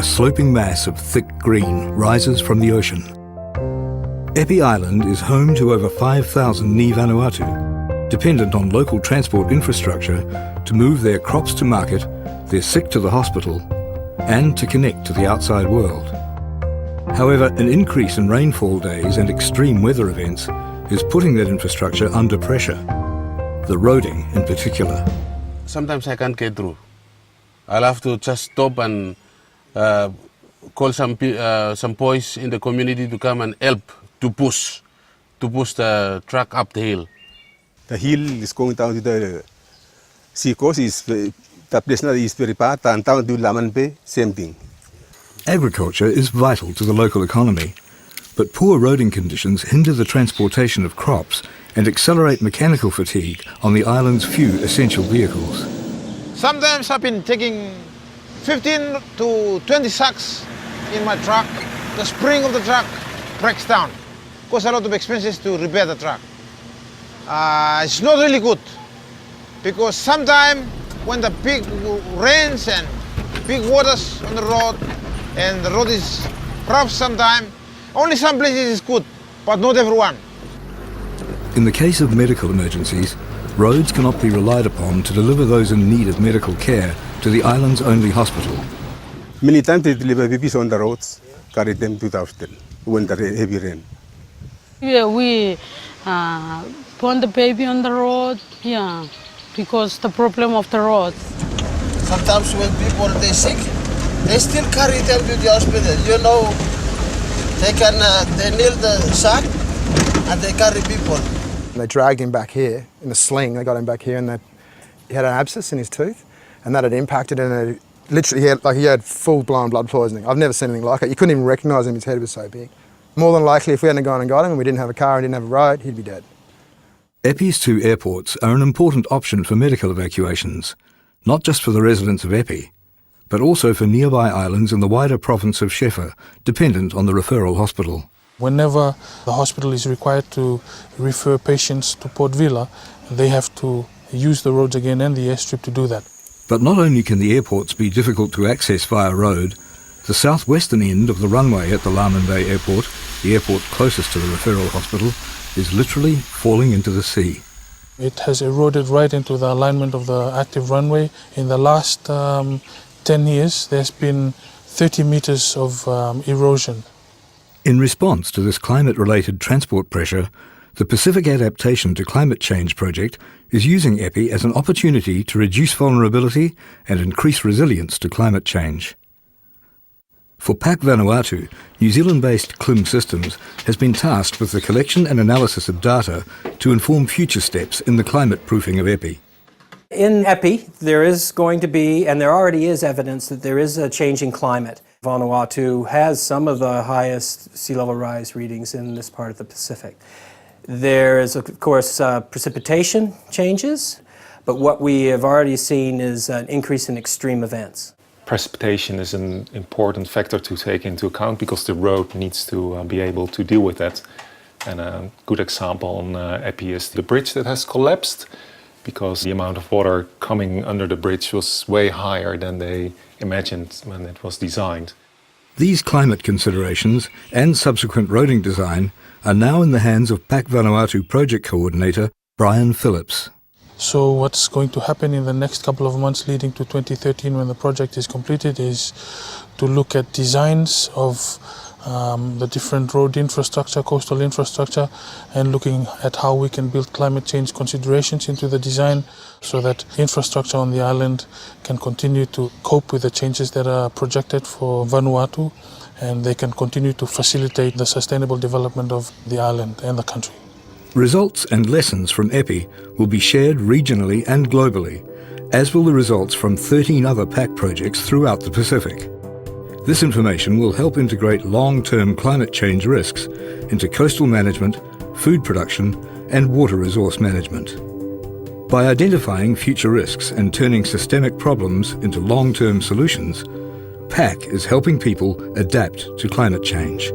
a sloping mass of thick green rises from the ocean. Epi Island is home to over 5,000 Ni Vanuatu, dependent on local transport infrastructure to move their crops to market, their sick to the hospital, and to connect to the outside world. However, an increase in rainfall days and extreme weather events is putting that infrastructure under pressure, the roading in particular. Sometimes I can't get through. I'll have to just stop and call some boys in the community to come and help to push the truck up the hill. The hill is going down to the sea coast. The place now is very bad, and down to Laman Bay, same thing. Agriculture is vital to the local economy, but poor roading conditions hinder the transportation of crops and accelerate mechanical fatigue on the island's few essential vehicles. Sometimes I've been taking 15 to 20 sacks in my truck. The spring of the truck breaks down. Costs a lot of expenses to repair the truck. It's not really good because sometimes when the big rains and big waters on the road and the road is rough sometimes, only some places is good, but not everyone. In the case of medical emergencies, roads cannot be relied upon to deliver those in need of medical care to the island's only hospital. Many times they deliver babies on the roads, carry them to the hospital when the heavy rain. Yeah, we put the baby on the road, because the problem of the road. Sometimes when people they sick, they still carry them to the hospital. You know, they nail the sack and they carry people. They dragged him back here in a sling. They got him back here, and he had an abscess in his tooth, and that had impacted, and literally he had full-blown blood poisoning. I've never seen anything like it. You couldn't even recognise him. His head was so big. More than likely, if we hadn't gone and got him and we didn't have a car and didn't have a road, he'd be dead. Epi's two airports are an important option for medical evacuations, not just for the residents of Epi, but also for nearby islands in the wider province of Shefa, dependent on the referral hospital. Whenever the hospital is required to refer patients to Port Vila, they have to use the roads again and the airstrip to do that. But not only can the airports be difficult to access via road, the southwestern end of the runway at the Laman Bay Airport, the airport closest to the referral hospital, is literally falling into the sea. It has eroded right into the alignment of the active runway. In the last 10 years, there's been 30 meters of erosion. In response to this climate-related transport pressure, the Pacific Adaptation to Climate Change project is using Epi as an opportunity to reduce vulnerability and increase resilience to climate change. For PACC Vanuatu, New Zealand-based CLIMsystems has been tasked with the collection and analysis of data to inform future steps in the climate proofing of Epi. In Epi, there is going to be, and there already is evidence that there is a changing climate. Vanuatu has some of the highest sea level rise readings in this part of the Pacific. There is, of course, precipitation changes, but what we have already seen is an increase in extreme events. Precipitation is an important factor to take into account because the road needs to be able to deal with that. And a good example on Epi is the bridge that has collapsed because the amount of water coming under the bridge was way higher than they imagined when it was designed. These climate considerations and subsequent roading design are now in the hands of PACC Vanuatu project coordinator Brian Phillips. So what's going to happen in the next couple of months leading to 2013 when the project is completed is to look at designs of the different road infrastructure, coastal infrastructure, and looking at how we can build climate change considerations into the design so that infrastructure on the island can continue to cope with the changes that are projected for Vanuatu, and they can continue to facilitate the sustainable development of the island and the country. Results and lessons from Epi will be shared regionally and globally, as will the results from 13 other PACC projects throughout the Pacific. This information will help integrate long-term climate change risks into coastal management, food production, and water resource management. By identifying future risks and turning systemic problems into long-term solutions, PACC is helping people adapt to climate change.